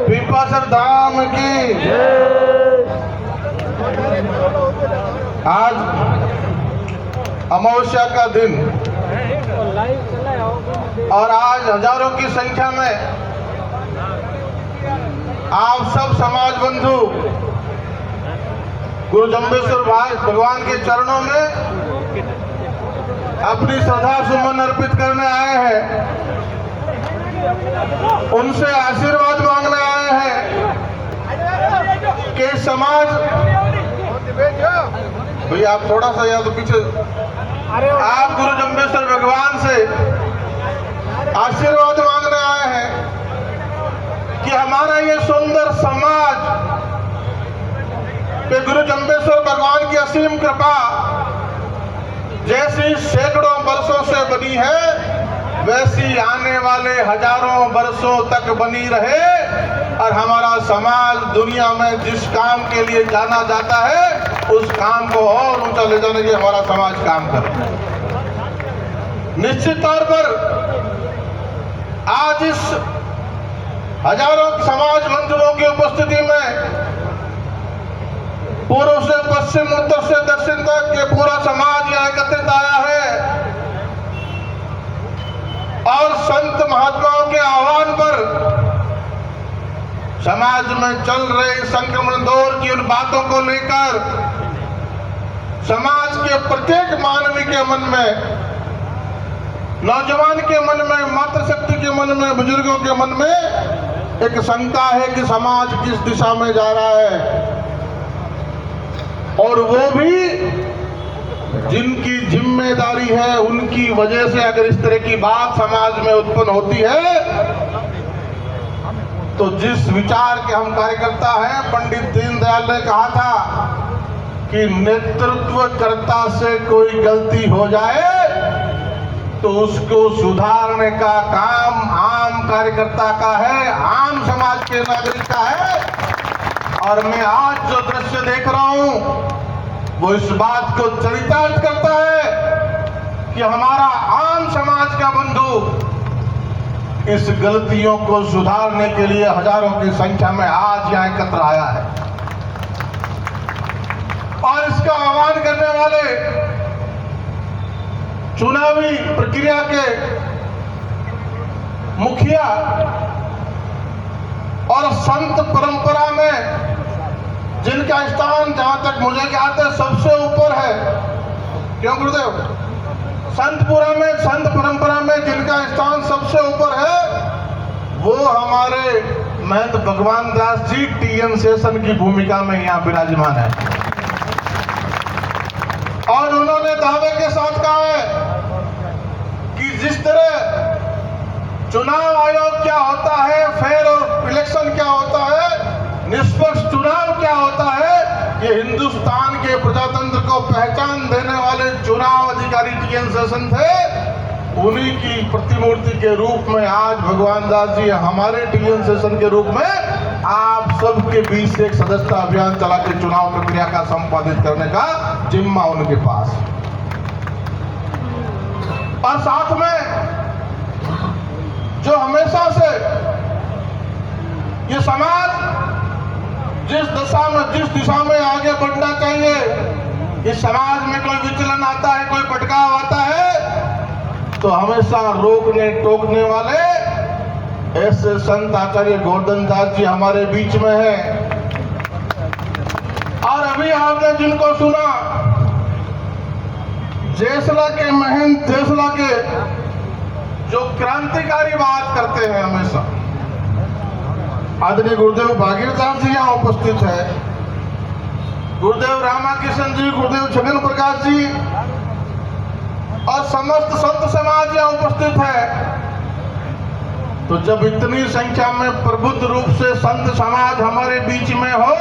पीपासर धाम की। आज अमावस्या का दिन और आज हजारों की संख्या में आप सब समाज बंधु गुरु जम्बेश्वर भगवान के चरणों में अपनी श्रद्धा सुमन अर्पित करने आए हैं, उनसे आशीर्वाद मांगने आए हैं कि समाज। भैया आप थोड़ा सा या तो पीछे, आप गुरु जम्बेश्वर भगवान से आशीर्वाद मांगने आए हैं कि हमारा ये सुंदर समाज पे गुरु जम्बेश्वर भगवान की असीम कृपा जैसी सैकड़ों वर्षों से बनी है, वैसी आने वाले हजारों वर्षों तक बनी रहे और हमारा समाज दुनिया में जिस काम के लिए जाना जाता है उस काम को और ऊंचा ले जाने के लिए हमारा समाज काम करे। निश्चित तौर पर आज इस हजारों समाज बंधुओं की उपस्थिति में पूर्व से पश्चिम, उत्तर से दक्षिण तक ये पूरा समाज यहाँ एकत्रित आया है और संत महात्माओं के आह्वान पर समाज में चल रहे संक्रमण दौर की उन बातों को लेकर समाज के प्रत्येक मानवी के मन में, नौजवान के मन में, मातृशक्ति के मन में, बुजुर्गों के मन में एक शंका है कि समाज किस दिशा में जा रहा है। और वो भी जिनकी जिम्मेदारी है उनकी वजह से अगर इस तरह की बात समाज में उत्पन्न होती है तो जिस विचार के हम कार्यकर्ता हैं, पंडित दीनदयाल ने कहा था कि नेतृत्वकर्ता से कोई गलती हो जाए तो उसको सुधारने का काम आम कार्यकर्ता का है, आम समाज के नागरिक का है। और मैं आज जो दृश्य देख रहा हूं वो इस बात को चरितार्थ करता है कि हमारा आम समाज का बंधु इस गलतियों को सुधारने के लिए हजारों की संख्या में आज यहां एकत्र आया है और इसका आह्वान करने वाले चुनावी प्रक्रिया के मुखिया और संत परंपरा में जिनका स्थान जहां तक मुझे ज्ञात है सबसे ऊपर है। क्यों गुरुदेव? संत परंपरा में जिनका स्थान सबसे ऊपर है वो हमारे महंत भगवान दास जी टीएन सेशन की भूमिका में यहाँ विराजमान है और उन्होंने दावे के साथ कहा है कि जिस तरह चुनाव आयोग क्या होता है, फेयर और इलेक्शन क्या होता है, निष्पक्ष चुनाव क्या होता है, ये हिंदुस्तान के प्रजातंत्र को पहचान देने वाले चुनाव अधिकारी टीएन सेशन थे। उन्हीं की प्रतिमूर्ति के रूप में आज भगवान दास जी हमारे टीएन सेशन के रूप में आप सबके बीच से एक सदस्यता अभियान चला के चुनाव प्रक्रिया का संपादित करने का जिम्मा उनके पास। और साथ में जो हमेशा से ये समाज जिस दिशा में आगे बढ़ना चाहिए, इस समाज में कोई विचलन आता है, कोई भटकाव आता है तो हमेशा रोकने टोकने वाले ऐसे संत आचार्य गोवर्धन दास जी हमारे बीच में है। और अभी आपने जिनको सुना, जेसला के महंत जेसला के जो क्रांतिकारी बात करते हैं हमेशा, आदरणीय गुरुदेव भागीरथदास जी यहाँ उपस्थित है, गुरुदेव रामाकिशन जी, गुरुदेव छगन प्रकाश जी और समस्त संत समाज यहाँ उपस्थित है। तो जब इतनी संख्या में प्रबुद्ध रूप से संत समाज हमारे बीच में हो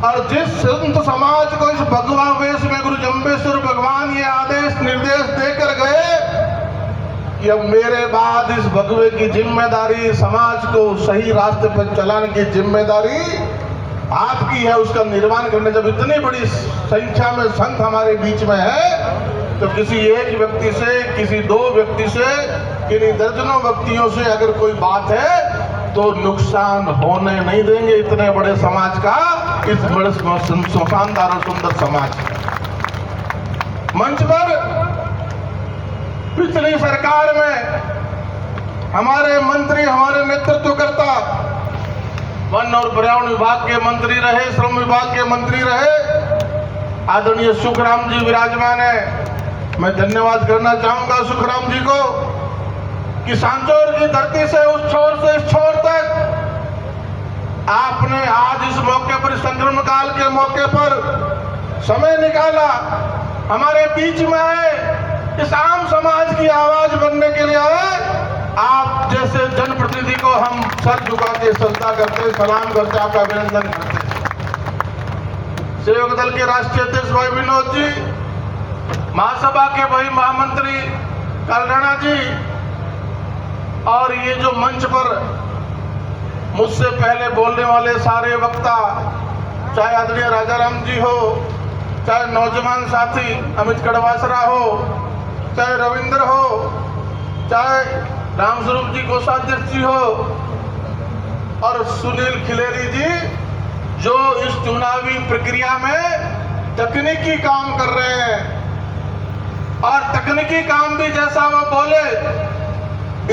और जिस संत समाज को इस भगवा वेश में गुरु जम्बेश्वर भगवान ये आदेश निर्देश देकर गए कि अब मेरे बाद इस भगवे की जिम्मेदारी, समाज को सही रास्ते पर चलाने की जिम्मेदारी आपकी है, उसका निर्माण करने जब इतनी बड़ी संख्या में संत हमारे बीच में है तो किसी एक व्यक्ति से, किसी दो व्यक्ति से कि इन दर्जनों व्यक्तियों से अगर कोई बात है तो नुकसान होने नहीं देंगे इतने बड़े समाज का, इस बड़े शानदार और सुंदर समाज। मंच पर पिछली सरकार में हमारे मंत्री, हमारे नेतृत्वकर्ता वन और पर्यावरण विभाग के मंत्री रहे, श्रम विभाग के मंत्री रहे, आदरणीय सुखराम जी विराजमान है। मैं धन्यवाद करना चाहूंगा सुखराम जी को कि सांचौर की धरती से उस छोर से इस छोर तक आपने आज इस मौके पर, संक्रमण काल के मौके पर समय निकाला, हमारे बीच में आए, इस आम समाज की आवाज बनने के लिए आए। आप जैसे जनप्रतिनिधि को हम सर झुका के श्रद्धा करते, सलाम करते, आपका अभिनंदन करते। सहयोग दल के राष्ट्रीय अध्यक्ष भाई विनोद जी, महासभा के भाई महामंत्री कालराणा जी, और ये जो मंच पर मुझसे पहले बोलने वाले सारे वक्ता, चाहे आदरणीय राजाराम जी हो, चाहे नौजवान साथी अमित कड़वासरा हो, चाहे रविंद्र हो, चाहे रामस्वरूप जी कोषाध्यक्ष जी हो, और सुनील खिलेरी जी जो इस चुनावी प्रक्रिया में तकनीकी काम कर रहे हैं, और तकनीकी काम भी जैसा वो बोले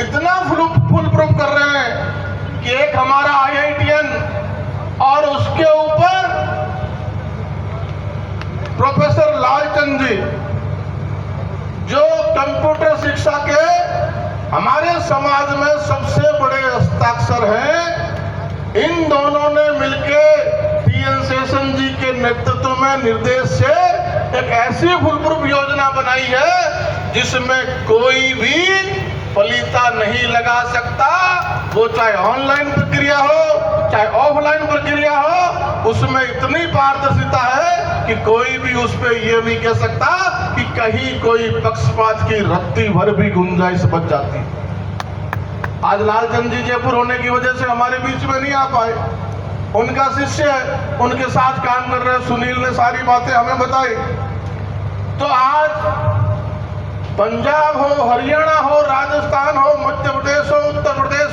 इतना फुल प्रूफ कर रहे हैं कि एक हमारा IITN और उसके ऊपर प्रोफेसर लालचंद जी जो कंप्यूटर शिक्षा के हमारे समाज में सबसे बड़े हस्ताक्षर हैं, इन दोनों ने मिलके TN शेषन जी के नेतृत्व में, निर्देश से एक ऐसी फुलप्रूफ योजना बनाई है जिसमें कोई भी फलीता नहीं लगा सकता। वो चाहे ऑनलाइन प्रक्रिया हो, चाहे ऑफलाइन प्रक्रिया हो, उसमें इतनी पारदर्शिता है कि कोई भी उस पर यह नहीं कह सकता कि कहीं कोई पक्षपात की रत्ती भर भी गुंजाइश बच जाती। आज लालचंद जी जयपुर होने की वजह से हमारे बीच में नहीं आ पाए, उनका शिष्य है, उनके साथ काम कर रहे सुनील ने सारी बातें हमें बताई। तो आज पंजाब हो, हरियाणा हो, राजस्थान हो, मध्य प्रदेश हो, उत्तर प्रदेश